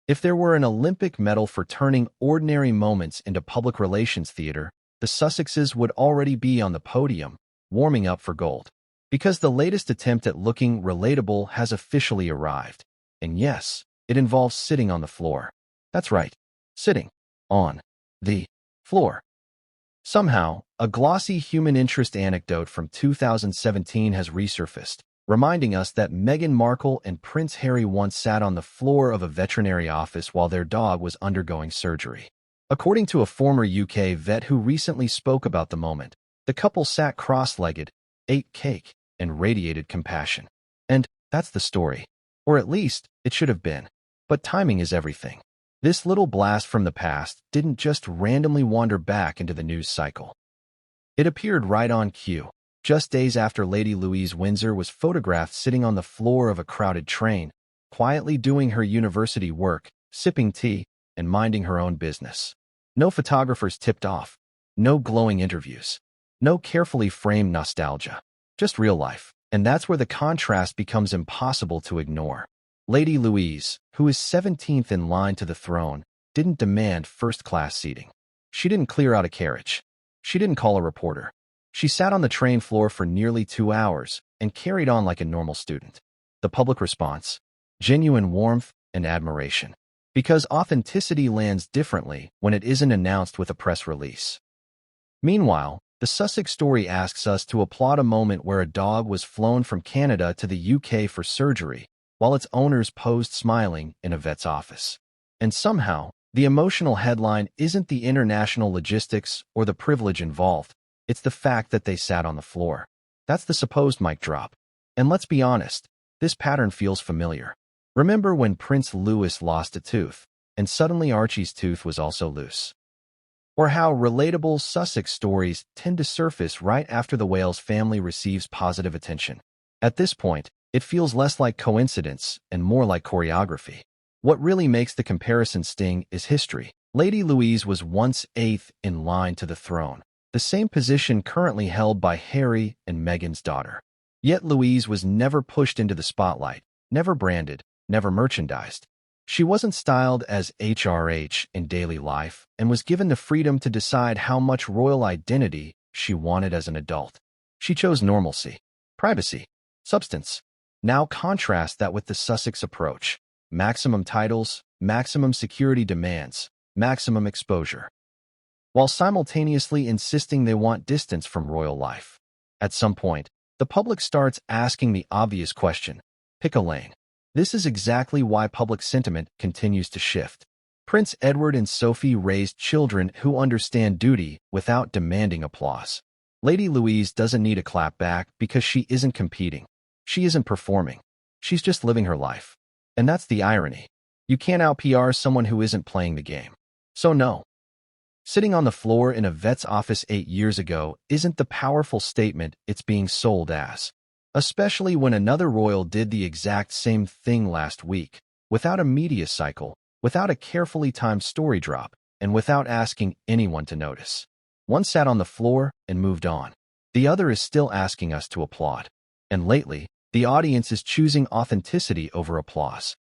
If there were an Olympic medal for turning ordinary moments into public relations theater, the Sussexes would already be on the podium, warming up for gold. Because the latest attempt at looking relatable has officially arrived. And yes, it involves sitting on the floor. That's right, sitting on the floor. Somehow, a glossy human interest anecdote from 2017 has resurfaced, reminding us that Meghan Markle and Prince Harry once sat on the floor of a veterinary office while their dog was undergoing surgery. According to a former UK vet who recently spoke about the moment, the couple sat cross-legged, ate cake, and radiated compassion. And that's the story. Or at least, it should have been. But timing is everything. This little blast from the past didn't just randomly wander back into the news cycle. It appeared right on cue, just days after Lady Louise Windsor was photographed sitting on the floor of a crowded train, quietly doing her university work, sipping tea, and minding her own business. No photographers tipped off, no glowing interviews, no carefully framed nostalgia, just real life. And that's where the contrast becomes impossible to ignore. Lady Louise, who is 17th in line to the throne, didn't demand first-class seating. She didn't clear out a carriage. She didn't call a reporter. She sat on the train floor for nearly 2 hours and carried on like a normal student. The public response? Genuine warmth and admiration. Because authenticity lands differently when it isn't announced with a press release. Meanwhile, the Sussex story asks us to applaud a moment where a dog was flown from Canada to the UK for surgery, while its owners posed smiling in a vet's office. And somehow, the emotional headline isn't the international logistics or the privilege involved. It's the fact that they sat on the floor. That's the supposed mic drop. And let's be honest, this pattern feels familiar. Remember when Prince Louis lost a tooth, and suddenly Archie's tooth was also loose? Or how relatable Sussex stories tend to surface right after the Wales family receives positive attention. At this point, it feels less like coincidence and more like choreography. What really makes the comparison sting is history. Lady Louise was once 8th in line to the throne, the same position currently held by Harry and Meghan's daughter. Yet Louise was never pushed into the spotlight, never branded, never merchandised. She wasn't styled as HRH in daily life and was given the freedom to decide how much royal identity she wanted as an adult. She chose normalcy, privacy, substance. Now contrast that with the Sussex approach. Maximum titles, maximum security demands, maximum exposure, while simultaneously insisting they want distance from royal life. At some point, the public starts asking the obvious question, pick a lane. This is exactly why public sentiment continues to shift. Prince Edward and Sophie raised children who understand duty without demanding applause. Lady Louise doesn't need a clap back because she isn't competing. She isn't performing. She's just living her life. And that's the irony. You can't out-PR someone who isn't playing the game. So no. Sitting on the floor in a vet's office 8 years ago isn't the powerful statement it's being sold as. Especially when another royal did the exact same thing last week, without a media cycle, without a carefully timed story drop, and without asking anyone to notice. One sat on the floor and moved on. The other is still asking us to applaud. And lately, the audience is choosing authenticity over applause.